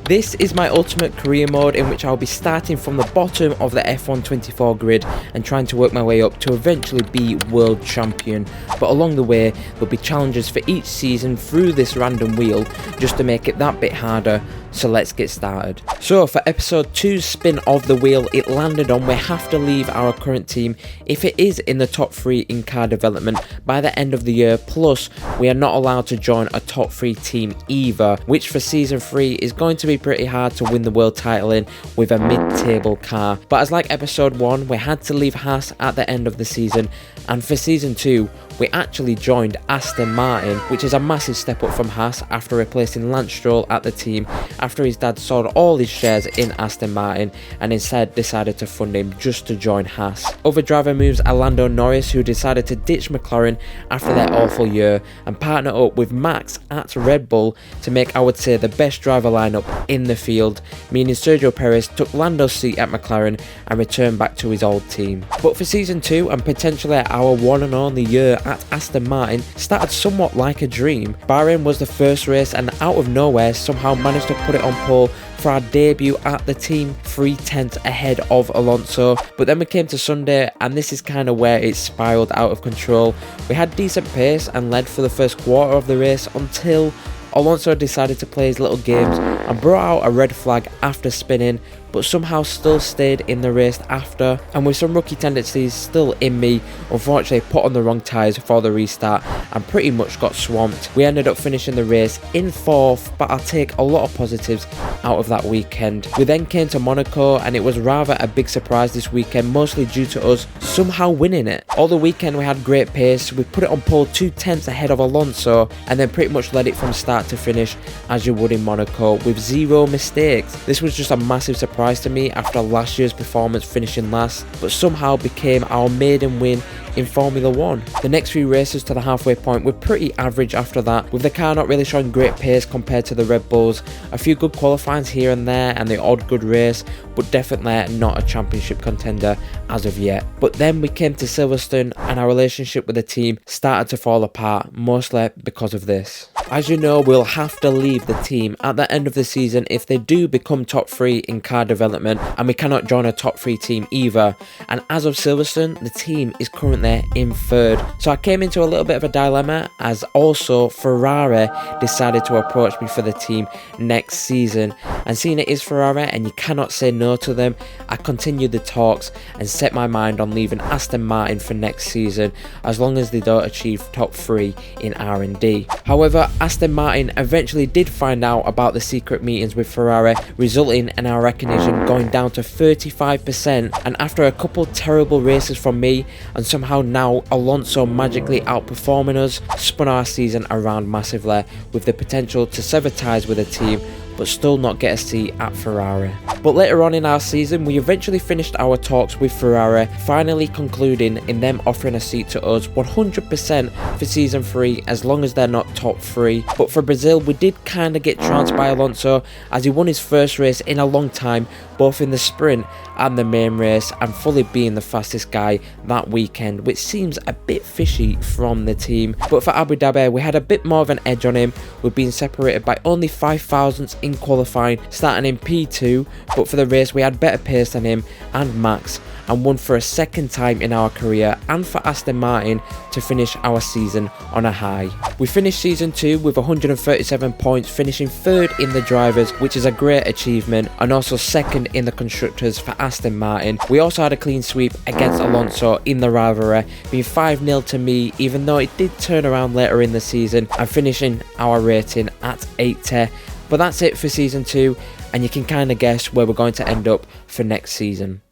This is my ultimate career mode in which I'll be starting from the bottom of the F1 24 grid and trying to work my way up to eventually be world champion. But along the way, there'll be challenges for each season through this random wheel just to make it that bit harder. So let's get started. So for episode 2's spin of the wheel, it landed on we have to leave our current team if it is in the top 3 in car development by the end of the year, plus we are not allowed to join a top 3 team either, which for season 3 is going to be pretty hard to win the world title in with a mid-table car. But as like episode 1, we had to leave Haas at the end of the season, and for season 2 we actually joined Aston Martin, which is a massive step up from Haas after replacing Lance Stroll at the team after his dad sold all his shares in Aston Martin and instead decided to fund him just to join Haas. Other driver moves are Lando Norris, who decided to ditch McLaren after their awful year and partner up with Max at Red Bull to make, I would say, the best driver lineup in the field, meaning Sergio Perez took Lando's seat at McLaren and returned back to his old team. But for season 2 and potentially our one and only year at Aston Martin started somewhat like a dream. Bahrain was the first race and out of nowhere somehow managed to put it on pole for our debut at the team, 3/10 ahead of Alonso. But then we came to Sunday and this is kind of where it spiraled out of control. We had decent pace and led for the first quarter of the race until Alonso decided to play his little games and brought out a red flag after spinning, but somehow still stayed in the race after, and with some rookie tendencies still in me, unfortunately put on the wrong tyres for the restart and pretty much got swamped. We ended up finishing the race in 4th, but I'll take a lot of positives out of that weekend. We then came to Monaco and it was rather a big surprise this weekend, mostly due to us somehow winning it. All the weekend we had great pace, we put it on pole 2/10 ahead of Alonso and then pretty much led it from start to finish as you would in Monaco with 0 mistakes. This was just a massive surprise to me after last year's performance finishing last, but somehow became our maiden win in Formula 1. The next few races to the halfway point were pretty average after that, with the car not really showing great pace compared to the Red Bulls. A few good qualifyings here and there and the odd good race, but definitely not a championship contender as of yet. But then we came to Silverstone and our relationship with the team started to fall apart, mostly because of this. As you know, we'll have to leave the team at the end of the season if they do become top 3 in car development, and we cannot join a top 3 team either. And as of Silverstone, the team is currently in 3rd. So I came into a little bit of a dilemma, as also Ferrari decided to approach me for the team next season, and seeing it is Ferrari and you cannot say no to them, I continued the talks and set my mind on leaving Aston Martin for next season as long as they don't achieve top 3 in R&D. However, Aston Martin eventually did find out about the secret meetings with Ferrari, resulting in our recognition going down to 35%, and after a couple terrible races from me and somehow now Alonso magically outperforming us, spun our season around massively with the potential to sever ties with the team but still not get a seat at Ferrari. But later on in our season, we eventually finished our talks with Ferrari, finally concluding in them offering a seat to us 100% for season 3 as long as they're not top 3. But for Brazil, we did kind of get trounced by Alonso as he won his first race in a long time, both in the sprint and the main race, and fully being the fastest guy that weekend, which seems a bit fishy from the team. But for Abu Dhabi, we had a bit more of an edge on him, with being separated by only 5 thousandths in qualifying, starting in P2, but for the race we had better pace than him and Max, and won for a second time in our career, and for Aston Martin to finish our season on a high. We finished season 2 with 137 points, finishing 3rd in the drivers, which is a great achievement, and also 2nd in the constructors for Aston Martin. We also had a clean sweep against Alonso in the rivalry, being 5-0 to me, even though it did turn around later in the season, and finishing our rating at 80. But that's it for season 2, and you can kind of guess where we're going to end up for next season.